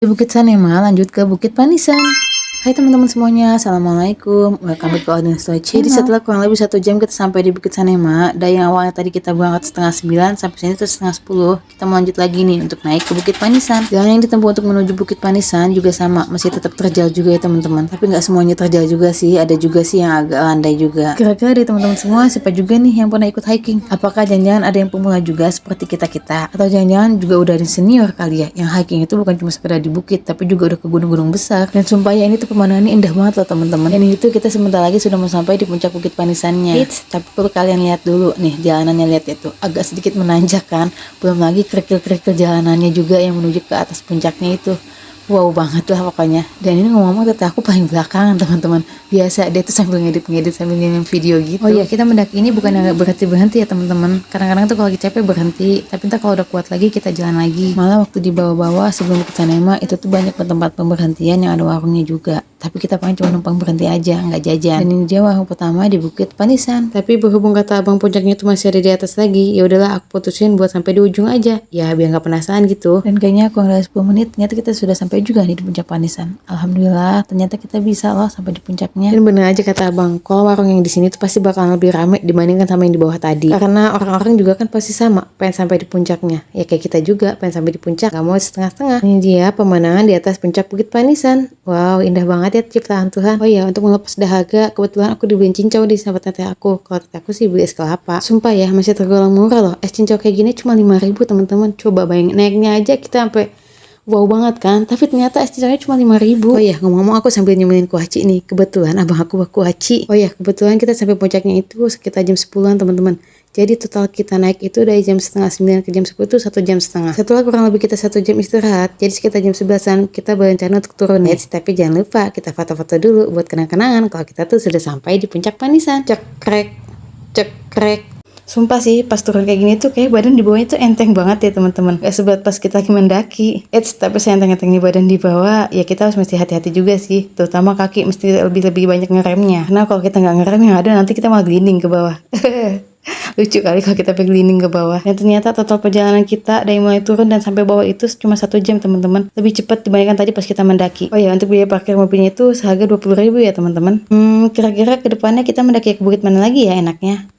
Di Bukit Sanema lanjut ke Bukit Panisan. Hai teman-teman semuanya, assalamualaikum, welcome back to Aldin Story Channel. Jadi setelah kurang lebih 1 jam kita sampai di Bukit Sanema. Dari yang awalnya tadi kita berangkat setengah 9 sampai sini tuh setengah 10. Kita mau lanjut lagi nih untuk naik ke Bukit Panisan. Jalan yang ditempuh untuk menuju Bukit Panisan juga sama, masih tetap terjal juga ya teman-teman. Tapi nggak semuanya terjal juga sih, ada juga sih yang agak landai juga. Kira-kira dari teman-teman semua siapa juga nih yang pernah ikut hiking? Apakah jangan-jangan ada yang pemula juga seperti kita-kita? Atau jangan-jangan juga udah ada senior kali ya, yang hiking itu bukan cuma sekedar di bukit, tapi juga udah ke gunung-gunung besar. Dan sumpah ya ini tuh pemandangannya indah banget loh teman-teman. Dan itu kita sebentar lagi sudah mau sampai di puncak Bukit Panisannya. Tapi perlu kalian lihat dulu nih jalanannya, lihat itu agak sedikit menanjak kan. Belum lagi kerikil-kerikil jalanannya juga yang menuju ke atas puncaknya itu. Wow banget lah pokoknya. Dan ini ngomong-ngomong tete aku paling belakangan teman-teman. Biasa dia tuh sambil ngedit sambil ngirim video gitu. Oh iya, kita mendaki ini bukan yang berhenti ya teman-teman. Kadang-kadang tuh kalau lagi capek berhenti, tapi ntar kalau udah kuat lagi kita jalan lagi. Malah waktu di bawah-bawah sebelum ke Sanema itu tuh banyak tempat pemberhentian yang ada warungnya juga. Tapi kita paling cuma numpang berhenti aja, nggak jajan. Dan ini dia warung pertama di Bukit Panisan. Tapi berhubung kata abang puncaknya tuh masih ada di atas lagi, ya udahlah aku putusin buat sampai di ujung aja. Ya biar nggak penasaran gitu. Dan kayaknya aku nggak 10 menit, ternyata kita sudah sampai juga nih di puncak Panisan. Alhamdulillah, ternyata kita bisa loh sampai di puncaknya. Dan bener aja kata abang, kalau warung yang di sini tuh pasti bakalan lebih rame dibandingkan sama yang di bawah tadi. Karena orang-orang juga kan pasti sama, pengen sampai di puncaknya. Ya kayak kita juga pengen sampai di puncak, nggak mau setengah-setengah. Ini dia pemandangan di atas puncak Bukit Panisan. Wow, indah banget ya ciptaan Tuhan. Oh iya, untuk melepas dahaga, kebetulan aku dibeliin cincau di sahabat teteh aku. Kalau teteh aku sih beli es kelapa. Sumpah ya, masih tergolong murah loh. Es cincau kayak gini cuma 5.000 teman-teman. Coba bayangin, naiknya aja kita sampai wow banget kan, tapi ternyata es cincaunya cuma 5.000. Oh iya, ngomong-ngomong aku sambil nyemilin kuaci nih. Kebetulan abang aku kuaci. Oh iya, kebetulan kita sampai puncaknya itu sekitar jam 10-an teman-teman. Jadi total kita naik itu dari jam setengah 9 ke jam 10 itu 1 jam setengah. Setelah kurang lebih kita 1 jam istirahat, jadi sekitar jam 11-an kita berencana untuk turun. Tapi jangan lupa kita foto-foto dulu buat kenang-kenangan kalau kita tuh sudah sampai di puncak Panisan. Cekrek, cekrek. Sumpah sih pas turun kayak gini tuh kayak badan di bawahnya tuh enteng banget ya teman-teman. Gak seberat pas kita lagi mendaki. Tapi seenteng-entengnya badan di bawah ya kita harus mesti hati-hati juga sih. Terutama kaki mesti lebih banyak ngeremnya. Karena kalau kita nggak ngerem yang ada nanti kita malah gliding ke bawah. Lucu kali kalau kita gliding ke bawah. Dan ternyata total perjalanan kita dari mulai turun dan sampai bawah itu cuma 1 jam teman-teman. Lebih cepat dibandingkan tadi pas kita mendaki. Oh ya, untuk biaya parkir mobilnya itu seharga 20.000 ya teman-teman. Kira-kira kedepannya kita mendaki ke bukit mana lagi ya enaknya?